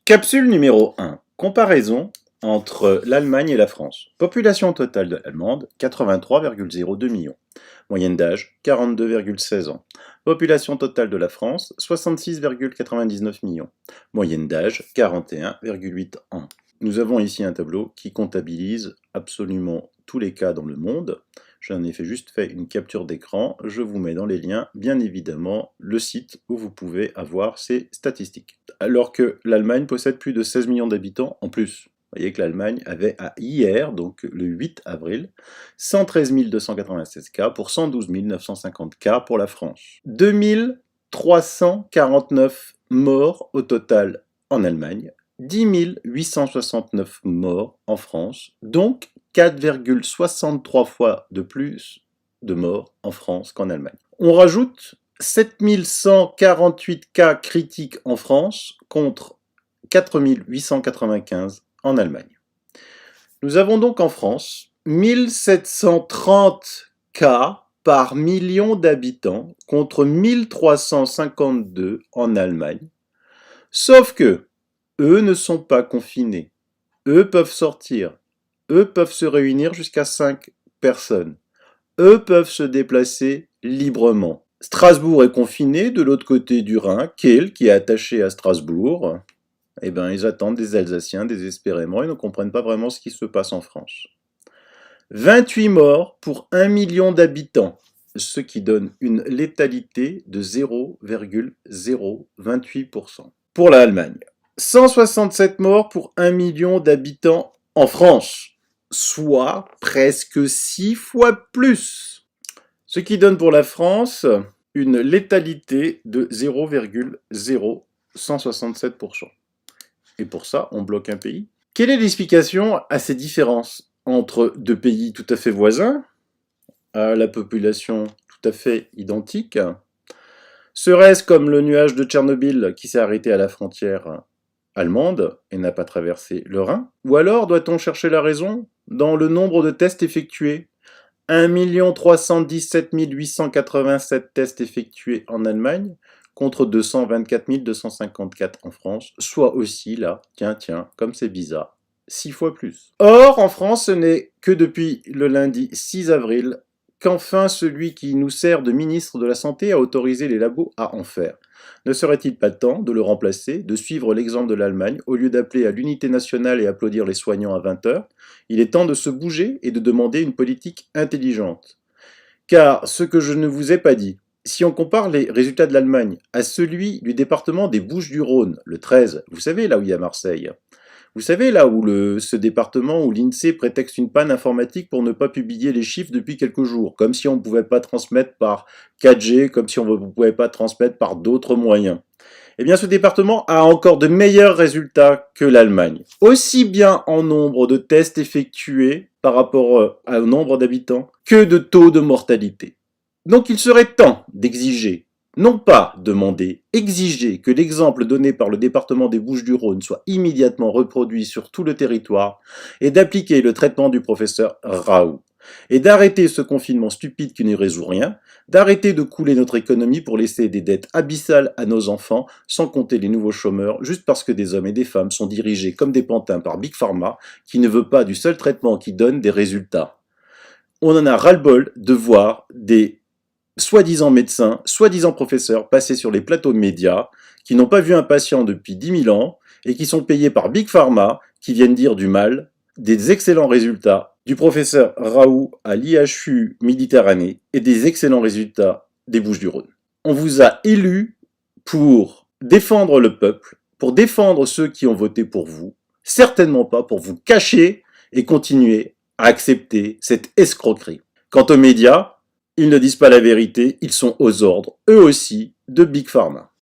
Capsule numéro 1. Comparaison entre l'Allemagne et la France. Population totale allemande, 83,02 millions. Moyenne d'âge, 42,16 ans. Population totale de la France, 66,99 millions. Moyenne d'âge, 41,8 ans. Nous avons ici un tableau qui comptabilise absolument tous les cas dans le monde. J'en ai juste fait une capture d'écran. Je vous mets dans les liens, bien évidemment, le site où vous pouvez avoir ces statistiques. Alors que l'Allemagne possède plus de 16 millions d'habitants en plus. Vous voyez que l'Allemagne avait à hier, donc le 8 avril, 113 296 cas pour 112 950 cas pour la France. 2349 morts au total en Allemagne, 10 869 morts en France, donc 4,63 fois de plus de morts en France qu'en Allemagne. On rajoute 7148 cas critiques en France contre 4895 en Allemagne. Nous avons donc en France 1730 cas par million d'habitants contre 1352 en Allemagne. Sauf que eux ne sont pas confinés. Eux peuvent sortir. Eux peuvent se réunir jusqu'à 5 personnes. Eux peuvent se déplacer librement. Strasbourg est confiné de l'autre côté du Rhin. Kehl, qui est attaché à Strasbourg, eh ben, ils attendent des Alsaciens désespérément. Ils ne comprennent pas vraiment ce qui se passe en France. 28 morts pour 1 million d'habitants, ce qui donne une létalité de 0,028%. Pour l'Allemagne, 167 morts pour 1 million d'habitants en France, soit presque 6 fois plus. Ce qui donne pour la France une létalité de 0,0167%. Et pour ça, on bloque un pays. Quelle est l'explication à ces différences entre deux pays tout à fait voisins, à la population tout à fait identique? Serait-ce comme le nuage de Tchernobyl qui s'est arrêté à la frontière allemande et n'a pas traversé le Rhin? Ou alors doit-on chercher la raison dans le nombre de tests effectués? 1 317 887 tests effectués en Allemagne contre 224 254 en France, soit aussi là, tiens, comme c'est bizarre, 6 fois plus. Or, en France, ce n'est que depuis le lundi 6 avril qu'enfin celui qui nous sert de ministre de la Santé a autorisé les labos à en faire. Ne serait-il pas temps de le remplacer, de suivre l'exemple de l'Allemagne, au lieu d'appeler à l'unité nationale et applaudir les soignants à 20h? Il est temps de se bouger et de demander une politique intelligente. Car ce que je ne vous ai pas dit, si on compare les résultats de l'Allemagne à celui du département des Bouches-du-Rhône, le 13, vous savez là où il y a Marseille, vous savez là où ce département où l'INSEE prétexte une panne informatique pour ne pas publier les chiffres depuis quelques jours, comme si on ne pouvait pas transmettre par 4G, comme si on ne pouvait pas transmettre par d'autres moyens. Eh bien, ce département a encore de meilleurs résultats que l'Allemagne, aussi bien en nombre de tests effectués par rapport au nombre d'habitants que de taux de mortalité. Donc il serait temps d'exiger, non pas demander, exiger que l'exemple donné par le département des Bouches-du-Rhône soit immédiatement reproduit sur tout le territoire et d'appliquer le traitement du professeur Raoult. Et d'arrêter ce confinement stupide qui ne résout rien, d'arrêter de couler notre économie pour laisser des dettes abyssales à nos enfants, sans compter les nouveaux chômeurs, juste parce que des hommes et des femmes sont dirigés comme des pantins par Big Pharma, qui ne veut pas du seul traitement qui donne des résultats. On en a ras-le-bol de voir des soi-disant médecins, soi-disant professeurs passer sur les plateaux de médias, qui n'ont pas vu un patient depuis 10 000 ans, et qui sont payés par Big Pharma, qui viennent dire du mal, des excellents résultats du professeur Raoult à l'IHU Méditerranée et des excellents résultats des Bouches-du-Rhône. On vous a élus pour défendre le peuple, pour défendre ceux qui ont voté pour vous, certainement pas pour vous cacher et continuer à accepter cette escroquerie. Quant aux médias, ils ne disent pas la vérité, ils sont aux ordres, eux aussi, de Big Pharma.